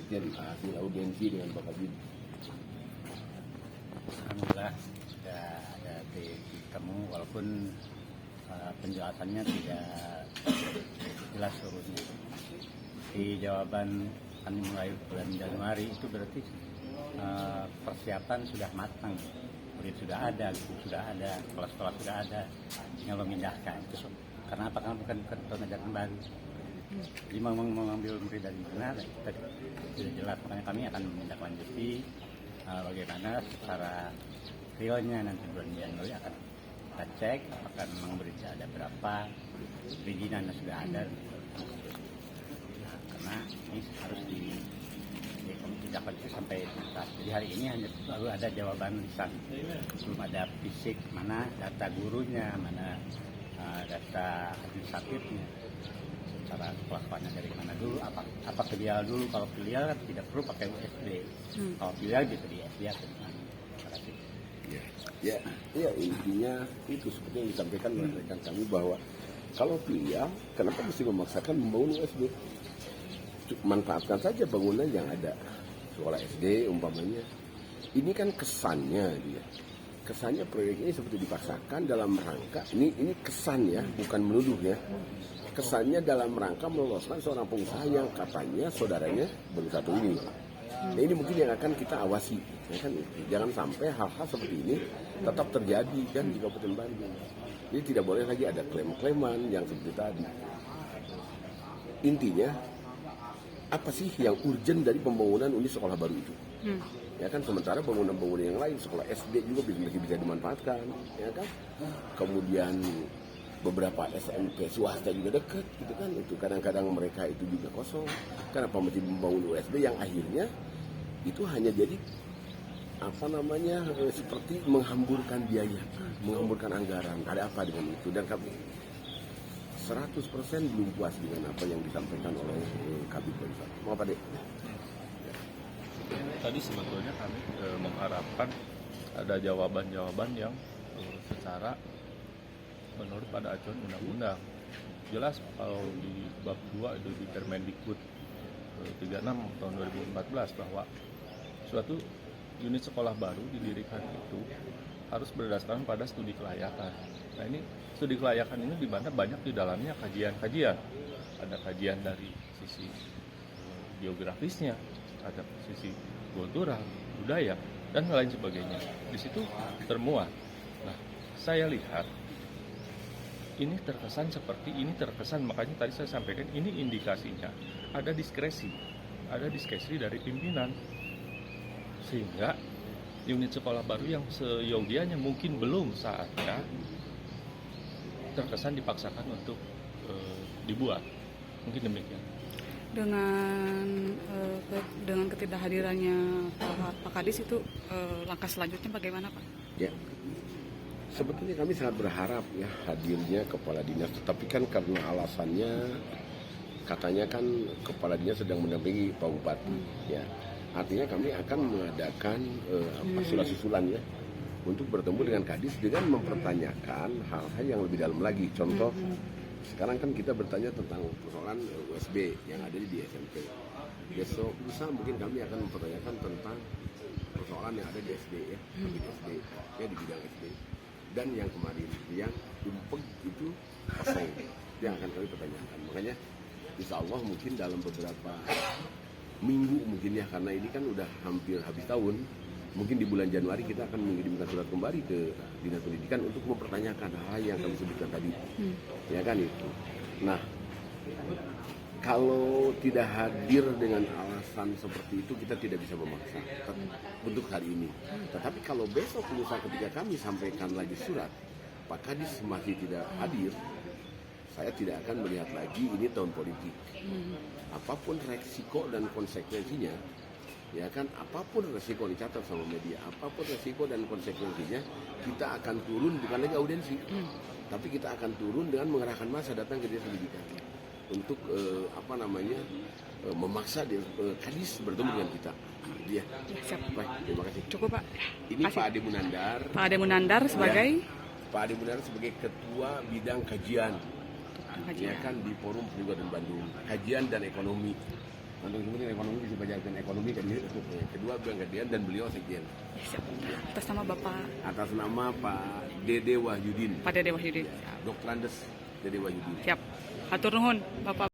dari hasil audiensi dengan Pak Kabid? Alhamdulillah sudah ada ditemu walaupun penjelasannya tidak jelas seluruhnya. Di jawaban kami mulai bulan Januari itu berarti persiapan sudah matang, murid sudah ada, guru sudah ada, sekolah-sekolah sudah ada, yang memindahkan itu. Karena apa? Karena bukan tahun ajaran baru. Jadi mengambil murid dari mana kita tidak jelas, makanya kami akan menindaklanjuti bagaimana secara realnya nanti bulan Januari akan kita cek apakah memang muridnya ada berapa, perizinannya sudah ada. Nah, karena ini harus ditindaklanjuti sampai tuntas. Jadi hari ini hanya baru ada jawaban lisan, belum ada fisik, mana data gurunya, mana data administratifnya, cara sekolahnya dari mana dulu, apa filial dulu. Kalau filial kan tidak perlu pakai USB, kalau filial bisa di SD atau di mana. Ya, intinya itu seperti yang disampaikan oleh rekan kami bahwa kalau filial, kenapa mesti memaksakan membangun USB? Manfaatkan saja bangunan yang ada, sekolah SD umpamanya. Ini kan kesannya dia. Kesannya proyek ini seperti dipaksakan dalam rangka ini kesan ya, bukan menuduh ya. Kesannya dalam rangka meloloskan seorang pengusaha yang katanya saudaranya baru satu ini. Nah, ini mungkin yang akan kita awasi, ya kan? Jangan sampai hal-hal seperti ini tetap terjadi kan di Kabupaten Bandung. Jadi tidak boleh lagi ada klaim-klaiman yang seperti tadi. Intinya apa sih yang urgent dari pembangunan unit sekolah baru itu? Ya kan, sementara bangunan-bangunan yang lain, sekolah SD juga masih bisa dimanfaatkan, ya kan? Kemudian beberapa SMP swasta juga dekat, gitu kan? Itu kadang-kadang mereka itu juga kosong. Kenapa mesti membangun USB yang akhirnya itu hanya jadi seperti menghamburkan biaya, menghamburkan anggaran. Ada apa dengan itu? Dan kami 100% belum puas dengan apa yang disampaikan oleh Kabid barusan. Mau apa, Dek? Tadi sebetulnya kami mengharapkan ada jawaban-jawaban yang secara menurut pada acuan undang-undang. Jelas kalau di bab 2 itu di Permendikbud 36 tahun 2014 bahwa suatu unit sekolah baru didirikan itu harus berdasarkan pada studi kelayakan. Nah, ini studi kelayakan ini di mana banyak di dalamnya kajian-kajian. Ada kajian dari sisi geografisnya, ada sisi kultural, budaya, dan lain sebagainya. Di situ termuat. Nah, saya lihat ini terkesan seperti ini terkesan, makanya tadi saya sampaikan ini indikasinya ada diskresi dari pimpinan, sehingga unit sekolah baru yang seyogianya mungkin belum saatnya terkesan dipaksakan untuk dibuat. Mungkin demikian. Dengan ketidakhadirannya Pak Kadis itu langkah selanjutnya bagaimana, Pak? Ya, sebetulnya kami sangat berharap ya hadirnya kepala dinas, tetapi kan karena alasannya katanya kan kepala dinas sedang mendampingi Pak Bupati, ya artinya kami akan mengadakan susulan ya untuk bertemu dengan Kadis dengan mempertanyakan hal-hal yang lebih dalam lagi. Contoh, sekarang kan kita bertanya tentang persoalan USB yang ada di SMP. Besok lusa mungkin kami akan mempertanyakan tentang persoalan yang ada di SD ya, di SD ya, di bidang SD. Dan yang kemarin yang umpeg itu kosong, yang akan kami pertanyakan. Makanya insya Allah mungkin dalam beberapa minggu mungkin ya, karena ini kan udah hampir habis tahun, mungkin di bulan Januari kita akan mengirimkan surat kembali ke Dinas Pendidikan untuk mempertanyakan hal yang kami sebutkan tadi, ya kan itu. Nah, kalau tidak hadir dengan alasan seperti itu, kita tidak bisa memaksa untuk hari ini. Tetapi kalau besok lusa ketika kami sampaikan lagi surat, Pak Kadis masih tidak hadir, saya tidak akan melihat lagi ini tahun politik. Apapun resiko dan konsekuensinya, ya kan, apapun resiko dicatat sama media, apapun resiko dan konsekuensinya, kita akan turun bukan lagi audiensi, tapi kita akan turun dengan mengerahkan massa datang ke Dinas Pendidikan untuk memaksa Kadis bertemu dengan kita. Ya. Siap. Baik, terima kasih. Cukup, Pak. Ini Pak Ade Munandar. Pak Ade Munandar sebagai Pak Ade Munandar sebagai Ketua Bidang Kajian. Ya kan, di Forum Perguruan Bandung, kajian dan ekonomi. Mantan Kementerian Ekonomi bisa belajarkan ekonomi kan dia. Kedua Brigadier dan beliau sekjen. Ya, siap. Atas nama Bapak Atas nama Pak Dede Wahyudin. Pak Dede Wahyudin. Dokter Andes Dede Wahyudin. Siap. Hatur nuhun Bapak.